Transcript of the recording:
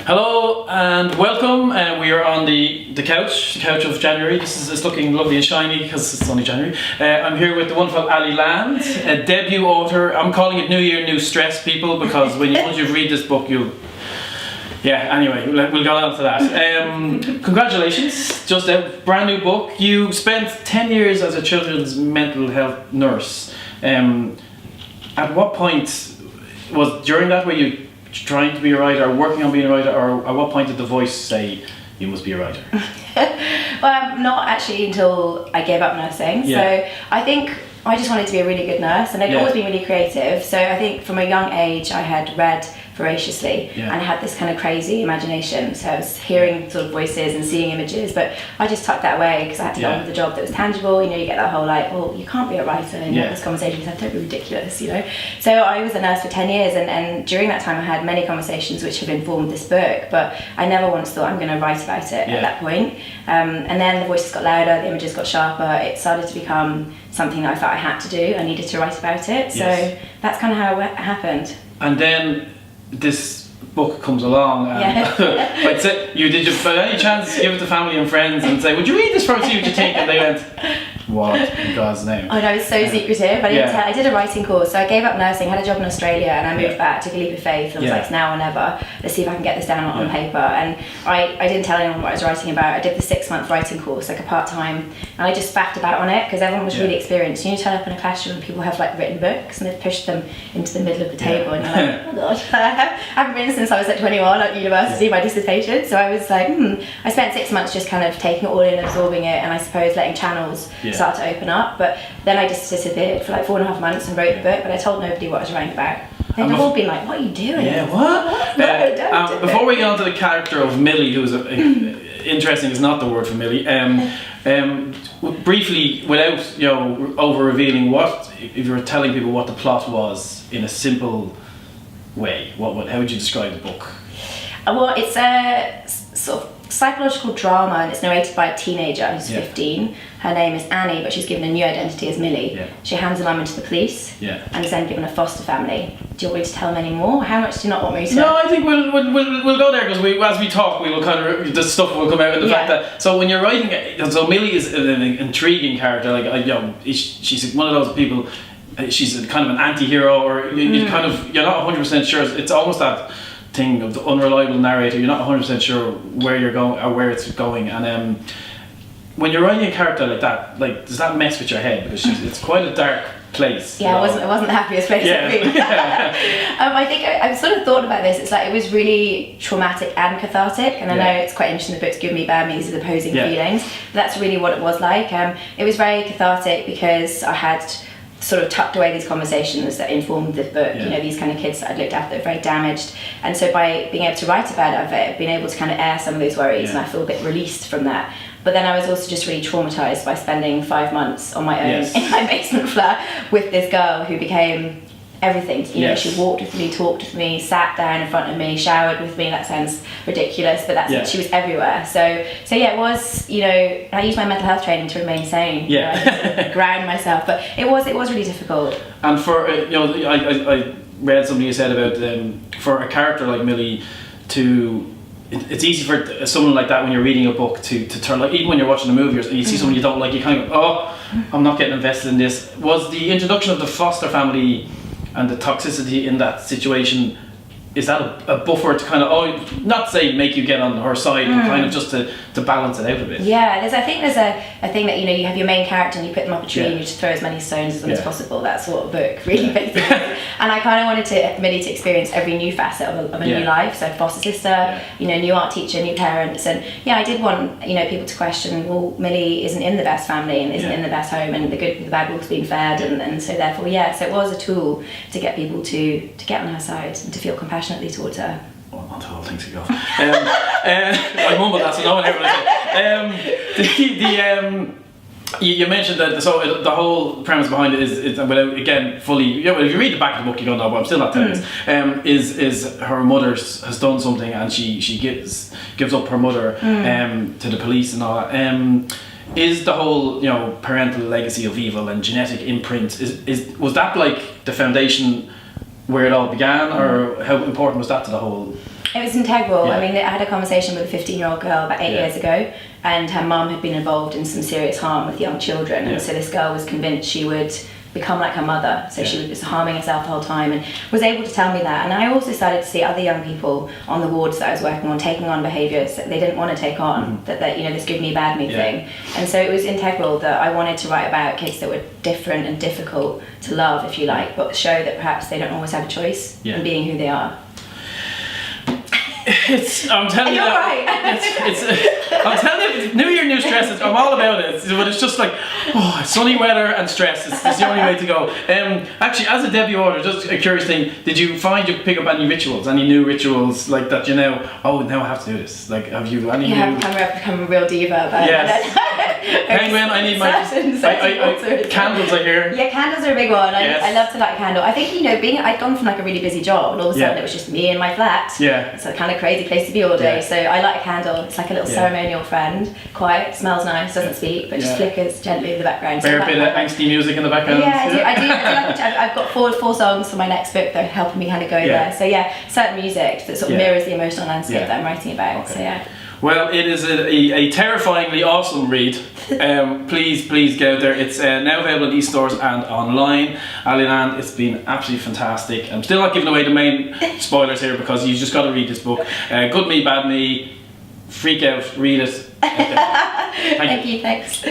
Hello and welcome. We are on the couch of January. It's looking lovely and shiny because it's only January. I'm here with the wonderful Ali Land, a debut author. I'm calling it New Year, New Stress, people, because once you read this book, you'll... Yeah, anyway, we'll go on to that. Congratulations, just a brand new book. You spent 10 years as a children's mental health nurse. At what point was during that were you trying to be a writer or working on being a writer, or at what point did the voice say you must be a writer? Well, not actually until I gave up nursing. Yeah. So I think I just wanted to be a really good nurse, and I'd always been really creative. So I think from a young age I had read voraciously and had this kind of crazy imagination. So I was hearing sort of voices and seeing images, but I just tucked that away because I had to get on with the job that was tangible. You know, you get that whole like, well, you can't be a writer and have this conversation because that's totally ridiculous, you know. So I was a nurse for 10 years, and during that time I had many conversations which have informed this book, but I never once thought I'm going to write about it at that point. And then the voices got louder, the images got sharper, it started to become something that I felt I had to do. I needed to write about it. So that's kind of how it happened. And then this book comes along and I'd say, by any chance give it to family and friends and say, would you read this for us, see what you think? And they went, what in God's name? Oh no, it's so secretive. I did a writing course, so I gave up nursing, had a job in Australia, and I moved back, took a leap of faith, and was like, it's now or never, let's see if I can get this down on paper. And I didn't tell anyone what I was writing about. I did the 6-month writing course, like a part-time, and I just faffed about on it because everyone was really experienced. You turn up in a classroom and people have like written books and they've pushed them into the middle of the table and you're like, oh god, I haven't written since I was like 21 at university, my dissertation. So I was like, I spent 6 months just kind of taking it all in, absorbing it, and I suppose letting channels start to open up. But then I just disappeared for like 4.5 months and wrote the book, but I told nobody what I was writing about. They've all been like, what are you doing? Yeah, what? No, don't do before we get on to the character of Millie, who's interesting is not the word for Millie, briefly, without over revealing, what if you were telling people what the plot was in a simple way, how would you describe the book? Well, it's a sort of psychological drama, and it's narrated by a teenager who's 15. Her name is Annie, but she's given a new identity as Millie. She hands a lamb into the police and is then given a foster family. Do you want me to tell them any more? How much do you not want me to? No, I think we'll go there, because as we talk, we will kind of the stuff will come out in the fact that. So when you're writing, so Millie is an intriguing character. Like she's one of those people. She's kind of an anti-hero, or you're not 100% sure. It's almost that thing of the unreliable narrator. You're not 100% sure where you're going or where it's going, and when you're writing a character like that, like, does that mess with your head? Because it's quite a dark place. Yeah, it wasn't the happiest place to be. I think I've sort of thought about this. It's like it was really traumatic and cathartic, and I know it's quite interesting. The book's given me these opposing feelings. But that's really what it was like. It was very cathartic because I had sort of tucked away these conversations that informed the book, these kind of kids that I'd looked after that were very damaged, and so by being able to write about it, I've been able to kind of air some of those worries, and I feel a bit released from that. But then I was also just really traumatised by spending 5 months on my own in my basement flat with this girl who became everything. She walked with me, talked with me, sat down in front of me, showered with me. That sounds ridiculous, but she was everywhere. So yeah, it was, I used my mental health training to remain sane. I ground myself, but it was really difficult. And for I read something you said about for a character like Millie it's easy for someone like that when you're reading a book to turn, like, even when you're watching a movie or you see someone you don't like, you kind of go, oh, I'm not getting invested in this. Was the introduction of the foster family and the toxicity in that situation, is that a buffer to kind of, not say make you get on her side, but kind of just to balance it out a bit? Yeah, I think there's a thing that, you have your main character and you put them up a tree and you just throw as many stones at them as possible. That's what a book really basically is. And I kind of wanted Millie to experience every new facet of a new life. So foster sister, new art teacher, new parents, and I did want people to question, well, Millie isn't in the best family and isn't in the best home, and the good with the bad wolves being fed, and so therefore so it was a tool to get people to get on her side and to feel compassionately towards her. Well, not all things to go. I mumbled that, so no one heard what I said. You mentioned that, so the whole premise behind it is without, again, fully, if you read the back of the book you don't know, but I'm still not telling this, is her mother has done something and she gives up her mother to the police and all that. Is the whole parental legacy of evil and genetic imprint, was that like the foundation where it all began, or how important was that to the whole It was integral. Yeah. I mean, I had a conversation with a 15-year-old girl about 8 years ago, and her mum had been involved in some serious harm with young children, and so this girl was convinced she would become like her mother, so she was just harming herself the whole time, and was able to tell me that. And I also started to see other young people on the wards that I was working on taking on behaviours that they didn't want to take on, that you know, this good me bad me thing. And so it was integral that I wanted to write about kids that were different and difficult to love, if you like, but show that perhaps they don't always have a choice in being who they are. I'm telling you, right. I'm telling you, New Year, new stresses. I'm all about it. But it's just like, sunny weather and stress. It's the only way to go. Actually, as a debut author, just a curious thing: did you find you pick up any rituals, any new rituals like that? You know, now I have to do this. Like, have you any? I've become a real diva about it. Penguin, I need my candles. I hear. Yeah, candles are a big one. I love to light a candle. I think, you know, I'd gone from like a really busy job, and all of a sudden it was just me in my flat. Yeah. It's a kind of crazy place to be all day. So I light a candle. It's like a little ceremonial friend. Quiet, smells nice, doesn't speak, but just flickers gently in the background. Fair bit of angsty music in the background. Yeah, I do. I've got four songs for my next book that are helping me kind of go there. So certain music that sort of mirrors the emotional landscape that I'm writing about. Okay. So Well, it is a terrifyingly awesome read. Please get out there. It's now available in e-stores and online. Ali Land, it's been absolutely fantastic. I'm still not giving away the main spoilers here because you just got to read this book. Good Me, Bad Me, freak out, read it. Thank you, thanks.